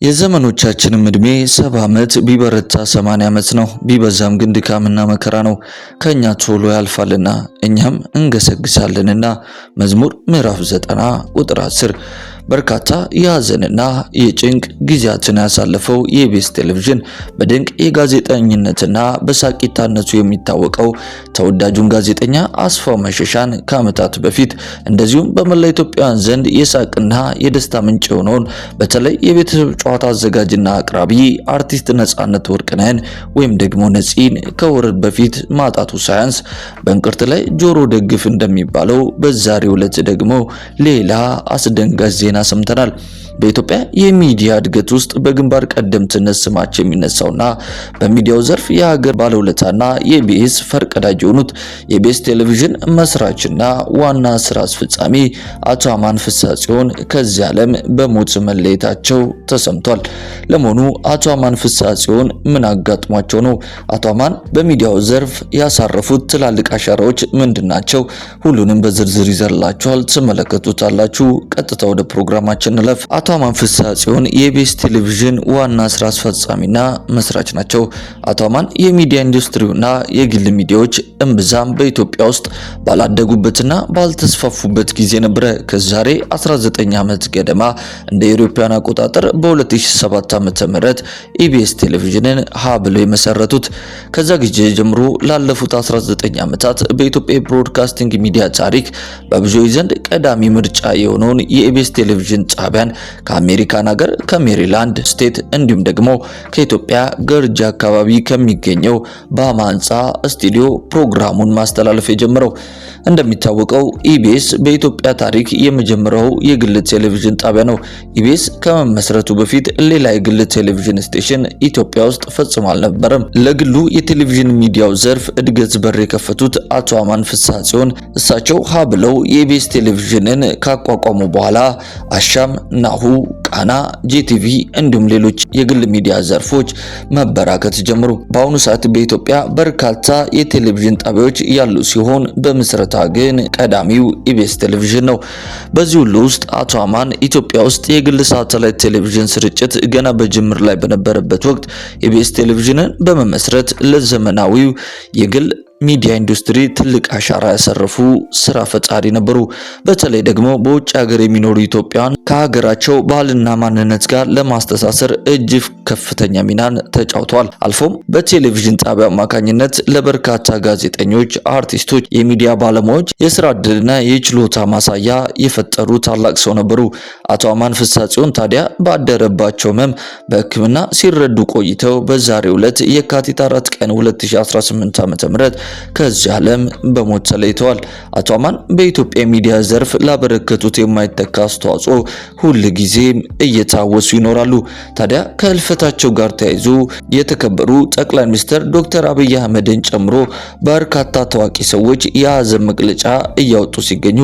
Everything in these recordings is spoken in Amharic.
የዘመኖቻችንም እድሜ 70 ዓመት ቢበረታ 80 ዓመት ነው። ቢበዛም ግን ድካምና መከራ ነው። ከኛ ቶሎ ያልፋልና እኛም እንገሰግሳለንና። መዝሙር ምዕራፍ 90 ቁጥር 10። በርካታ የሐዘንና የጭንቅ ጊዜያትን ያሳለፈው የኢቢኤስ ቴሌቪዥን በድንቅ የጋዜጠኝነትና በሳቂታነቱ የሚታወቀው ተወዳጁን ጋዜጠኛ አስፋው መሸሻን ከዓመታት በፊት እንደዚሁም በመላ ኢትዮጵያውያን ዘንድ የሳቅና የደስታ ምንጭ የሆነውን በተለይ የቤተሰብ ጨዋታ አዘጋጅና አቅራቢ አርቲስት ነጻነት ወርቅነህን ወይም ደግሞ ነፂን ከወራት በፊት ማጣቱ ሳያንስ በእንቅርት ላይ ጆሮ ደግፍ እንደሚባለው በዛሬው ዕለት ደግሞ ሌላ አስደንጋጭ ዜና ሰምተናል። በኢትዮጵያ የሚዲያ እድገት ውስጥ በግንባር ቀደምትነት ስማቸው የሚነሳውና በሚዲያው ዘርፍ የሀገር ባለውለታና የኢቢኤስ ፈርቀዳጅ የሆኑት የኢቢኤስ ቴሌቪዥን መስራችና ዋና ስራ አስፈጻሚ አቶ አማን ፍስሐጽዮን ከዚህ ዓለም በሞት መለየታቸው ተሰምቷል። ለመሆኑ አቶ አማን ፍስሐጽዮን ምን አጋጥሟቸው ነው? አቶ አማን በሚዲያው ዘርፍ ያሳረፉት ትላልቅ አሻራዎች ምንድናቸው? ሁሉንም በዝርዝር ይዘርላችኋል፣ ትመለከቱታላችሁ። ቀጥታ ወደ ፕሮግራማችን እንለፍ። አቶ አማን ፍስሐጽዮን የኢቢኤስ ቴሌቪዥን ዋና ስራ አስፈጻሚና መስራች ናቸው። አቶ አማን የሚዲያ ኢንዱስትሪውና የግል ሚዲያዎች እምብዛም በኢትዮጵያ ውስጥ ባላደጉበትና ባልተስፋፉበት ጊዜ ነበረ ከዛሬ 19 ዓመት ገደማ እንደ ኢሮፓውያን አቆጣጠር በ2007 ዓ.ም ኢቢኤስ ቴሌቪዥንን ሀ ብለው የመሰረቱት። ከዛ ጊዜ ጀምሮ ላለፉት 19 ዓመታት በኢትዮጵያ ብሮድካስቲንግ ሚዲያ ታሪክ በብዙዎች ዘንድ ቀዳሚ ምርጫ የሆነውን የኢቢኤስ ቴሌቪዥን ጣቢያን ከአሜሪካን ሀገር ከሜሪላንድ ስቴት እንዲሁም ደግሞ ከኢትዮጵያ ገርጂ አካባቢ ከሚገኘው በአማንጻ ስቱዲዮ ፕሮግራሙን ማስተላለፍ የጀመረው። እንደሚታወቀው ኢቢኤስ በኢትዮጵያ ታሪክ የመጀመሪያው የግል ቴሌቪዥን ጣቢያ ነው። ኢቢኤስ ከመመስረቱ በፊት ሌላ የግል ቴሌቪዥን ስቴሽን ኢትዮጵያ ውስጥ ፈጽሞ አልነበረም። ለግሉ የቴሌቪዥን ሚዲያው ዘርፍ እድገት በር የከፈቱት አቶ አማን ፍስሐጽዮን እሳቸው ሀ ብለው የኢቢኤስ ቴሌቪዥንን ካቋቋሙ በኋላ አሻም፣ ናሁ፣ ቃና፣ ጂቲቪ እንዲሁም ሌሎች የግል ሚዲያ ዘርፎች መበራከት ጀመሩ። በአሁኑ ሰዓት በኢትዮጵያ በርካታ የቴሌቪዥን ጣቢያዎች ያሉ ሲሆን በምስረታ ግን ቀዳሚው ኢቢኤስ ቴሌቪዥን ነው። በዚህ ሁሉ ውስጥ አቶ አማን ኢትዮጵያ ውስጥ የግል ሳተላይት ቴሌቪዥን ስርጭት ገና በጅምር ላይ በነበረበት ወቅት ኢቢኤስ ቴሌቪዥንን በመመስረት ለዘመናዊው የግል ሚዲያ ኢንዱስትሪ ትልቅ አሻራ ያሰረፉ ስራ ፈጣሪ ነበሩ። በተለይ ደግሞ በውጭ ሀገር የሚኖሩ ኢትዮጵያውያን ከሀገራቸው ባህልና ማንነት ጋር ለማስተሳሰር እጅግ ከፍተኛ ሚናን ተጫውተዋል። አልፎም በቴሌቪዥን ጣቢያ አማካኝነት ለበርካታ ጋዜጠኞች፣ አርቲስቶች፣ የሚዲያ ባለሙያዎች የስራ ዕድልና የችሎታ ማሳያ የፈጠሩ ታላቅ ሰው ነበሩ። አቶ አማን ፍስሐጽዮን ታዲያ ባደረባቸው ህመም በሕክምና ሲረዱ ቆይተው በዛሬው ዕለት የካቲት 4 ቀን 2018 ዓ.ም ከዚህ ዓለም በሞት ተለይተዋል። አቶ አማን በኢትዮጵያ ሚዲያ ዘርፍ ላበረከቱት የማይተካ አስተዋጽኦ ሁል ጊዜም እየታወሱ ይኖራሉ። ታዲያ ከህልፈታቸው ጋር ተያይዞ የተከበሩ ጠቅላይ ሚኒስትር ዶክተር አብይ አህመድን ጨምሮ በርካታ ታዋቂ ሰዎች የሐዘን መግለጫ እያወጡ ሲገኙ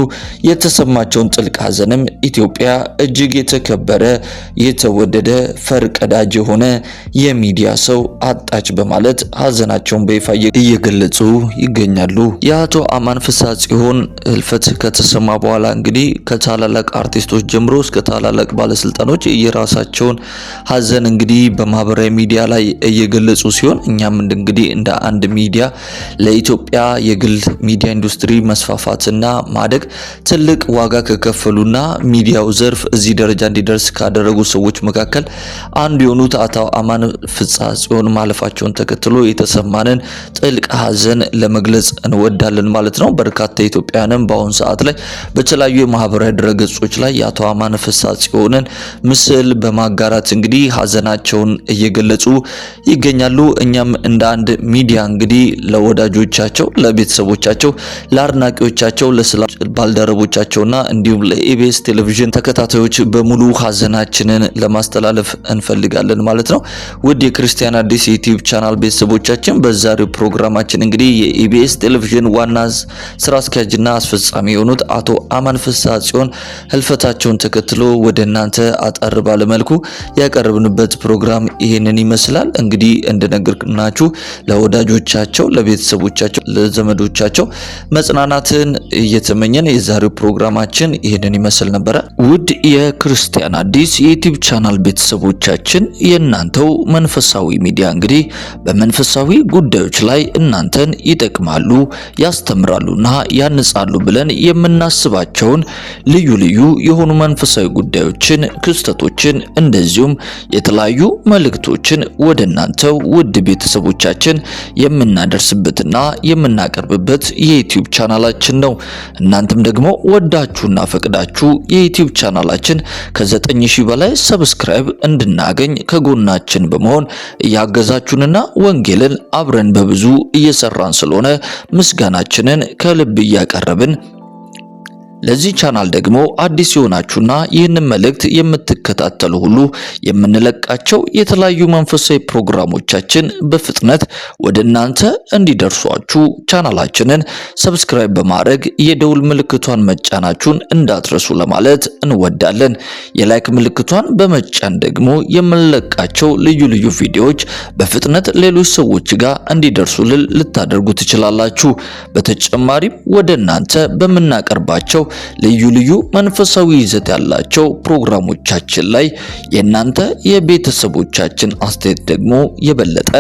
የተሰማቸውን ጥልቅ ሐዘንም ኢትዮጵያ እጅግ የተከበረ የተወደደ ፈርቀዳጅ የሆነ የሚዲያ ሰው አጣች በማለት ሐዘናቸውን በይፋ እየገለጹ ይገኛሉ። የአቶ አማን ፍስሐጽዮን ህልፈት ከተሰማ በኋላ እንግዲህ ከታላላቅ አርቲስቶች ጀምሮ እስከ ታላላቅ ባለስልጣኖች የራሳቸውን ሐዘን እንግዲህ በማህበራዊ ሚዲያ ላይ እየገለጹ ሲሆን እኛም እንግዲህ እንደ አንድ ሚዲያ ለኢትዮጵያ የግል ሚዲያ ኢንዱስትሪ መስፋፋትና ማደግ ትልቅ ዋጋ ከከፈሉና ሚዲያው ዘርፍ እዚህ ደረጃ እንዲደርስ ካደረጉ ሰዎች መካከል አንዱ የሆኑት አቶ አማን ፍስሐጽዮን ማለፋቸውን ተከትሎ የተሰማንን ጥልቅ ሐዘን ለመግለጽ እንወዳለን ማለት ነው። በርካታ ኢትዮጵያውያንም በአሁኑ ሰዓት ላይ በተለያዩ የማህበራዊ ድረገጾች ላይ የአቶ አማን ፍስሐጽዮንን ምስል በማጋራት እንግዲህ ሐዘናቸውን እየገለጹ ይገኛሉ። እኛም እንደ አንድ ሚዲያ እንግዲህ ለወዳጆቻቸው፣ ለቤተሰቦቻቸው፣ ለአድናቂዎቻቸው፣ ለስራ ባልደረቦቻቸውና እንዲሁም ለኢቢኤስ ቴሌቪዥን ተከታታዮች በሙሉ ሐዘናችንን ለማስተላለፍ እንፈልጋለን ማለት ነው። ውድ የክርስቲያን አዲስ ዩቲዩብ ቻናል ቤተሰቦቻችን በዛሬው ፕሮግራማችን እንግዲህ የኢቢኤስ ቴሌቪዥን ዋና ስራ አስኪያጅና አስፈጻሚ የሆኑት አቶ አማን ፍስሐ ጽዮን ህልፈታቸውን ተከትሎ ወደ እናንተ አጠር ባለ መልኩ ያቀረብንበት ፕሮግራም ይሄንን ይመስላል። እንግዲህ እንደነገርናችሁ ለወዳጆቻቸው፣ ለቤተሰቦቻቸው፣ ለዘመዶቻቸው መጽናናትን እየተመኘን የዛሬው ፕሮግራማችን ይሄንን ይመስል ነበር። ውድ የክርስቲያን አዲስ የዩቲዩብ ቻናል ቤተሰቦቻችን የእናንተው መንፈሳዊ ሚዲያ እንግዲህ በመንፈሳዊ ጉዳዮች ላይ እናንተን ይጠቅማሉ፣ ያስተምራሉና ያንጻሉ ብለን የምናስባቸውን ልዩ ልዩ የሆኑ መንፈሳዊ ጉዳዮችን፣ ክስተቶችን እንደዚሁም የተለያዩ መልእክቶችን ወደ እናንተው ውድ ቤተሰቦቻችን የምናደርስበትና የምናቀርብበት የዩቲዩብ ቻናላችን ነው። እናንተም ደግሞ ወዳችሁና ፈቅዳችሁ የዩቲዩብ ቻናላችን ከ9000 በላይ ሰብስክራይብ እንድናገኝ ከጎናችን በመሆን እያገዛችሁንና ወንጌልን አብረን በብዙ እየሰራን ስለሆነ ምስጋናችንን ከልብ እያቀረብን ለዚህ ቻናል ደግሞ አዲስ የሆናችሁና ይህንን መልእክት የምትከታተሉ ሁሉ የምንለቃቸው የተለያዩ መንፈሳዊ ፕሮግራሞቻችን በፍጥነት ወደ እናንተ እንዲደርሷችሁ ቻናላችንን ሰብስክራይብ በማድረግ የደውል ምልክቷን መጫናችሁን እንዳትረሱ ለማለት እንወዳለን። የላይክ ምልክቷን በመጫን ደግሞ የምንለቃቸው ልዩ ልዩ ቪዲዮዎች በፍጥነት ሌሎች ሰዎች ጋር እንዲደርሱልን ልታደርጉ ትችላላችሁ። በተጨማሪም ወደ እናንተ በምናቀርባቸው ልዩ ልዩ መንፈሳዊ ይዘት ያላቸው ፕሮግራሞቻችን ላይ የእናንተ የቤተሰቦቻችን አስተያየት ደግሞ የበለጠ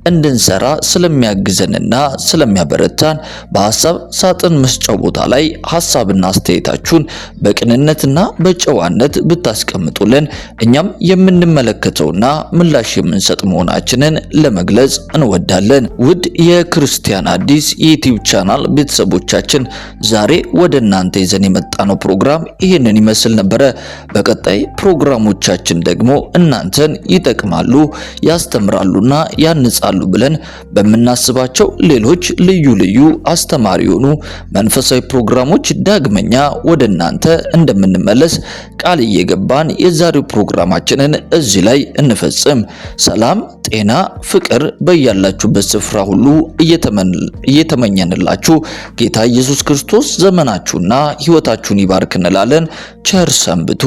እንድንሰራ ስለሚያግዘንና ስለሚያበረታን በሐሳብ ሳጥን መስጫው ቦታ ላይ ሐሳብና አስተያየታችሁን በቅንነትና በጨዋነት ብታስቀምጡልን እኛም የምንመለከተውና ምላሽ የምንሰጥ መሆናችንን ለመግለጽ እንወዳለን። ውድ የክርስቲያን አዲስ የዩቲዩብ ቻናል ቤተሰቦቻችን ዛሬ ወደ እናንተ ይዘን የመጣነው ፕሮግራም ይሄንን ይመስል ነበረ። በቀጣይ ፕሮግራሞቻችን ደግሞ እናንተን ይጠቅማሉ፣ ያስተምራሉና ያንጻሉ ብለን በምናስባቸው ሌሎች ልዩ ልዩ አስተማሪ የሆኑ መንፈሳዊ ፕሮግራሞች ዳግመኛ ወደ እናንተ እንደምንመለስ ቃል እየገባን የዛሬው ፕሮግራማችንን እዚህ ላይ እንፈጽም። ሰላም፣ ጤና፣ ፍቅር በያላችሁበት ስፍራ ሁሉ እየተመኘንላችሁ ጌታ ኢየሱስ ክርስቶስ ዘመናችሁና ሕይወታችሁን ይባርክ እንላለን። ቸር ሰንብቱ።